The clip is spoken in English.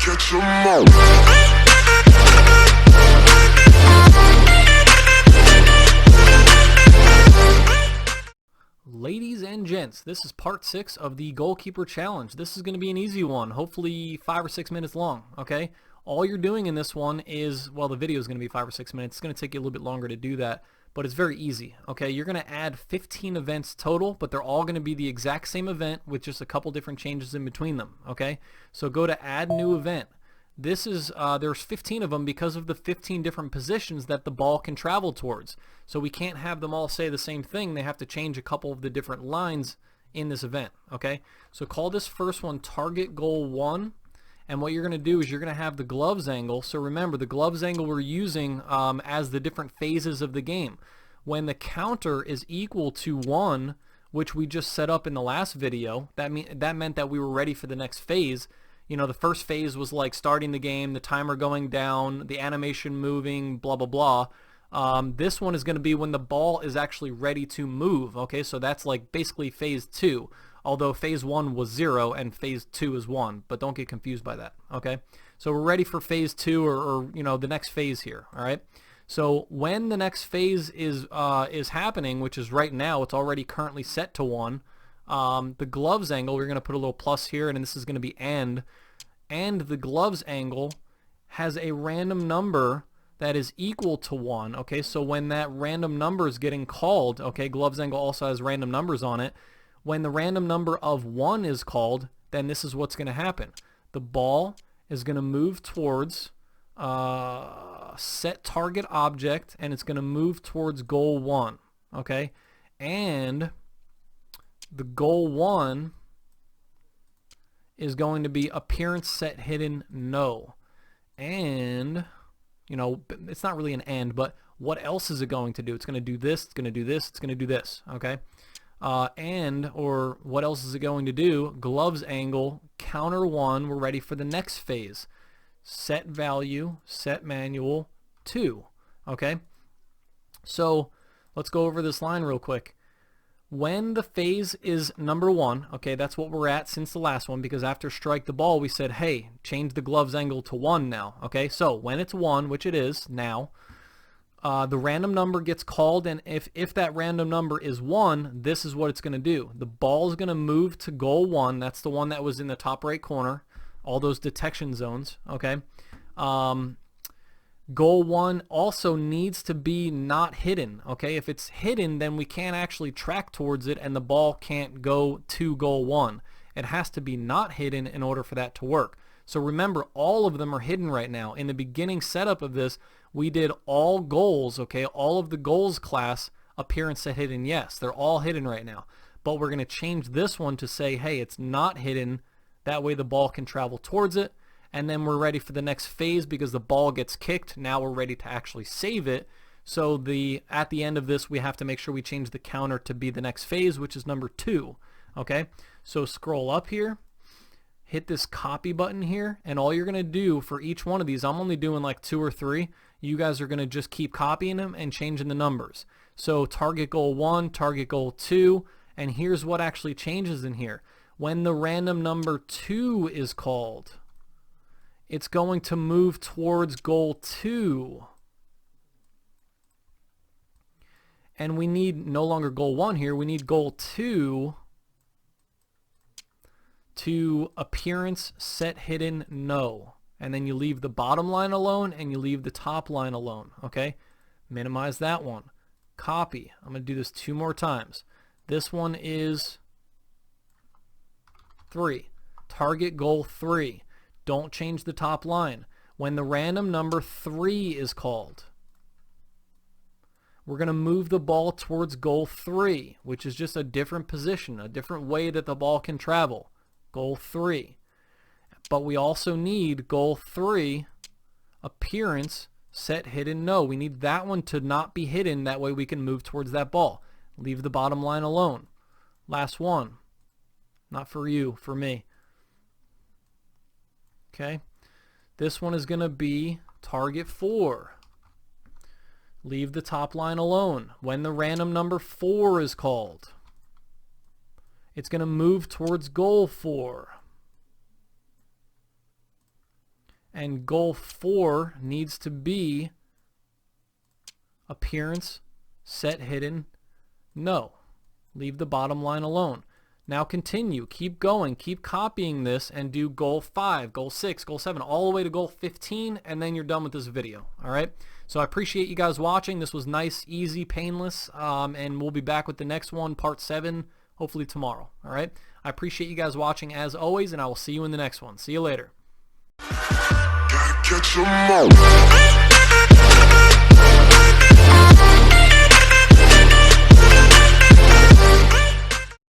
catch 'em all. Ladies and gents, this is part 6 of the Goalkeeper Challenge. This is going to be an easy one, hopefully 5 or 6 minutes long, okay? All you're doing in this one is, well, the video is going to be 5 or 6 minutes. It's going to take you a little bit longer to do that, but it's very easy, okay? You're going to add 15 events total, but they're all going to be the exact same event with just a couple different changes in between them, okay? So go to Add New Event. This is, there's 15 of them because of the 15 different positions that the ball can travel towards. So we can't have them all say the same thing. They have to change a couple of the different lines in this event, okay? So call this first one Target Goal 1. And what you're going to do is you're going to have the gloves angle. So remember, the gloves angle we're using as the different phases of the game. When the counter is equal to 1, which we just set up in the last video, that meant that we were ready for the next phase. You know, the first phase was like starting the game, the timer going down, the animation moving, blah, blah, blah. This one is going to be when the ball is actually ready to move. Okay, so that's like basically phase 2. Although phase 1 was 0 and phase 2 is 1. But don't get confused by that. Okay, so we're ready for phase 2 or you know, the next phase here. All right. So when the next phase is happening, which is right now, it's already currently set to 1. The gloves angle, we're going to put a little plus here, and this is going to be and the gloves angle has a random number that is equal to 1. Okay, so when that random number is getting called, okay, gloves angle also has random numbers on it. When the random number of 1 is called, then this is what's going to happen. The ball is going to move towards set target object, and it's going to move towards goal 1. Okay, and the goal 1 is going to be appearance set hidden no. And, you know, it's not really an and, but what else is it going to do? It's going to do this, it's going to do this, it's going to do this, okay? And, or what else is it going to do? Gloves angle, counter 1, we're ready for the next phase. Set value, set manual 2, okay? So, let's go over this line real quick. When the phase is number 1, okay, that's what we're at since the last one, because after strike the ball we said, hey, change the gloves angle to 1 now, okay? So when it's 1, which it is now, the random number gets called, and if that random number is 1, this is what it's going to do. The ball is going to move to goal 1, that's the one that was in the top right corner, all those detection zones, okay? Goal 1 also needs to be not hidden, okay? If it's hidden, then we can't actually track towards it and the ball can't go to goal 1. It has to be not hidden in order for that to work. So remember, all of them are hidden right now. In the beginning setup of this, we did all goals, okay? All of the goals class appearance set hidden, yes. They're all hidden right now. But we're going to change this one to say, hey, it's not hidden. That way the ball can travel towards it. And then we're ready for the next phase because the ball gets kicked. Now we're ready to actually save it. So at the end of this, we have to make sure we change the counter to be the next phase, which is number 2. Okay, so scroll up here, hit this copy button here, and all you're going to do for each one of these, I'm only doing like 2 or 3. You guys are going to just keep copying them and changing the numbers. So target goal 1, target goal 2, and here's what actually changes in here. When the random number 2 is called, it's going to move towards goal 2. And we need no longer goal 1 here, we need goal 2 to appearance set hidden no. And then you leave the bottom line alone and you leave the top line alone, okay? Minimize that one. Copy. I'm going to do this 2 more times. This one is 3. Target goal 3. Don't change the top line. When the random number 3 is called, we're going to move the ball towards goal 3, which is just a different position, a different way that the ball can travel. Goal 3. But we also need goal 3, appearance set hidden no. We need that one to not be hidden. That way we can move towards that ball. Leave the bottom line alone. Last one. Not for you, for me. Okay, this one is going to be target 4. Leave the top line alone. When the random number 4 is called, it's going to move towards goal 4. And goal 4 needs to be appearance, set hidden, no. Leave the bottom line alone. Now continue, keep going, keep copying this and do goal 5, goal 6, goal 7, all the way to goal 15, and then you're done with this video. All right? So I appreciate you guys watching. This was nice, easy, painless, and we'll be back with the next one, part 7, hopefully tomorrow. All right? I appreciate you guys watching as always, and I will see you in the next one. See you later. Gotta catch 'em all.